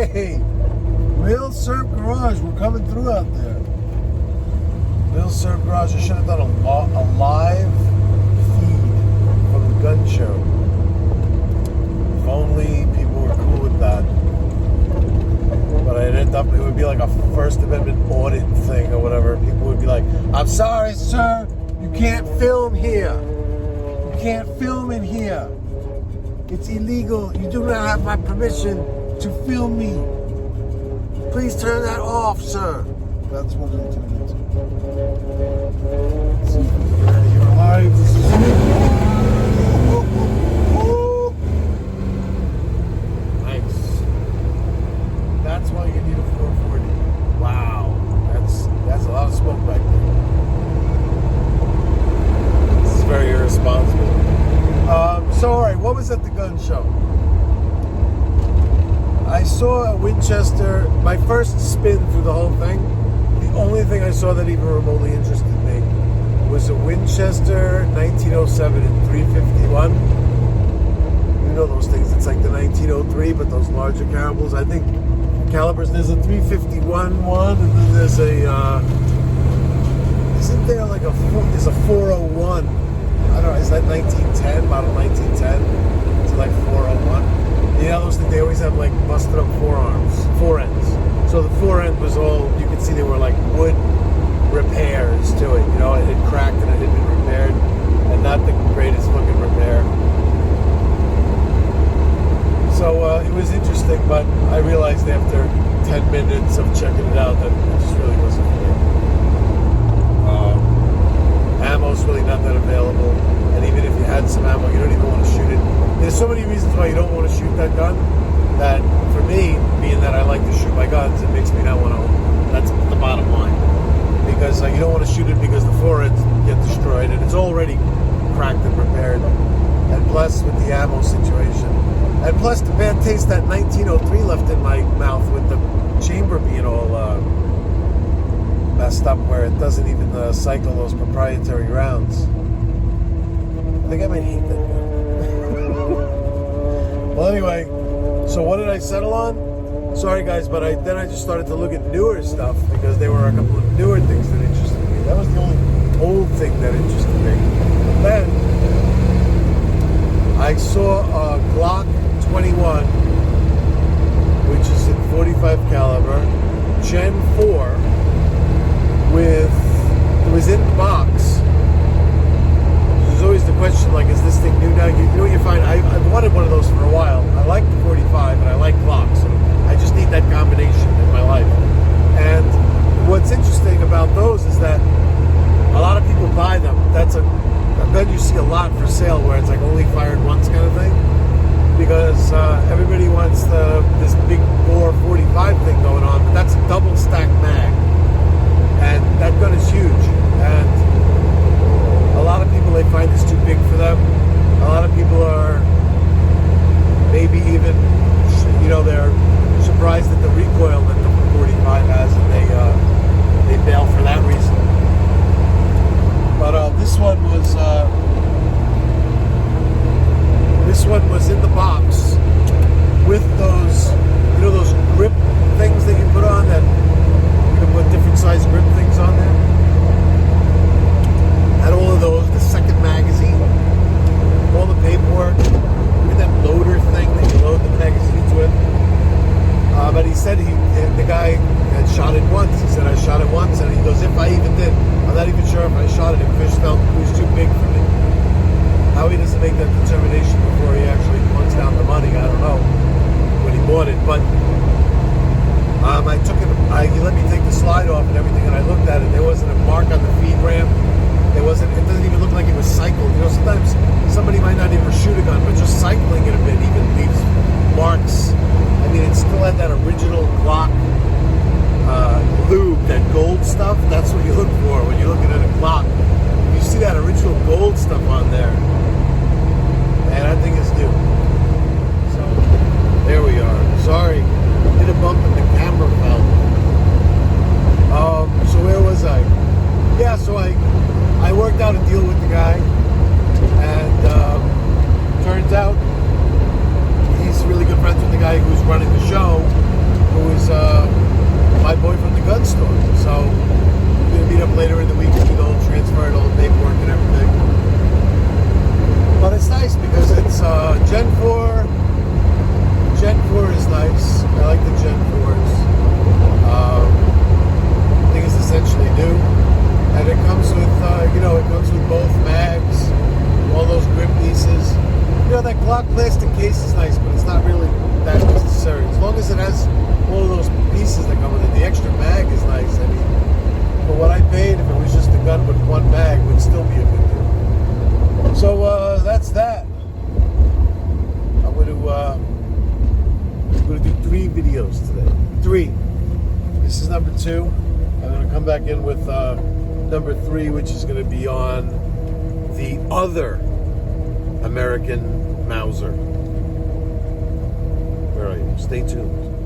Hey, Real Surf Garage, we're coming through out there. Real Surf Garage, I should have done a live feed from the gun show. If only people were cool with that. But I'd end up, it would be like a First Amendment audit thing or whatever. People would be like, I'm sorry, sir, you can't film here. You can't film in here. It's illegal. You do not have my permission to film me. Please turn that off, sir. That's what it'll turn into. Let's see if we can get out of here alive. This is nice. That's why you need a 440. Wow. That's a lot of smoke back there. This is very irresponsible. So, alright, what was at the gun show? I saw a Winchester, my first spin through the whole thing. The only thing I saw that even remotely interested me was a Winchester 1907 and 351. You know those things, it's like the 1903, but those larger calibers. I think calibers, there's a 351 one, and then there's a, isn't there like there's a 401. I don't know, is that 1910, model 1910? It's like 401. You know those things, they always have like busted up fore ends. So the fore end was all, you could see they were like wood repairs to it. You know, it had cracked and it had been repaired. And not the greatest fucking repair. So it was interesting, but I realized after 10 minutes of checking it out that it just really wasn't for me. Ammo's really not that available, and even if you had some ammo, you don't even want to shoot it. There's so many reasons why you don't want to shoot that gun, that for me, being that I like to shoot my guns, it makes me not want to own them. That's the bottom line. Because you don't want to shoot it because the foreheads get destroyed, and it's already cracked and repaired. And plus, with the ammo situation, and plus the bad taste that 1903 left in my mouth with the chamber being all messed up, where it doesn't even cycle those proprietary rounds. I think I might hate that gun. Well, anyway, so what did I settle on? Sorry guys, but then I just started to look at newer stuff because there were a couple of newer things that interested me. That was the only old thing that interested me. But then I saw a Glock 21, which is in 45 caliber, Gen 4. It was in the box. There's always the question, like, is this thing new now? You know what you find? I've wanted one of those for a while. I like the 45 and I like Glocks. So I just need that combination in my life. And what's interesting about those is that a lot of people buy them. That's a gun you see a lot for sale where it's like only fired once kind of thing. Because everybody wants this big bore 45 thing going on, but that's a double stack mag. And that gun is huge, and a lot of people, they find this too big for them. A lot of people are maybe even, they're surprised at the recoil that the 45 has, and they bail for that reason. But this one was in the box with those, those grip things that you put on that. Put different size grip things on there. Had all of those, the second magazine, all the paperwork, even that loader thing that you load the magazines with. But he said the guy had shot it once. He said, I shot it once, and he goes, if I even did, I'm not even sure if I shot it. Fish felt it was too big for me. How he doesn't make that determination before he actually puts down the money, I don't know, when he bought it. But I took it. He let me take the slide off and everything, and I looked at it. There wasn't a mark on the feed ramp. It doesn't even look like it was cycled. Sometimes somebody might not even shoot a gun, but just cycling it a bit even leaves marks. I mean, it still had that original Glock lube, that gold stuff. That's what you look for when you're looking at a Glock. You see that original gold stuff on there. just in case is nice, but it's not really that necessary. As long as it has all of those pieces that come with it. The extra mag is nice. I mean, for what I paid, if it was just a gun with one mag, it would still be a good deal. So that's that. I'm going to do 3 videos today. 3. This is number 2. I'm going to come back in with number 3, which is going to be on the other American Mauser. Where are you? Stay tuned.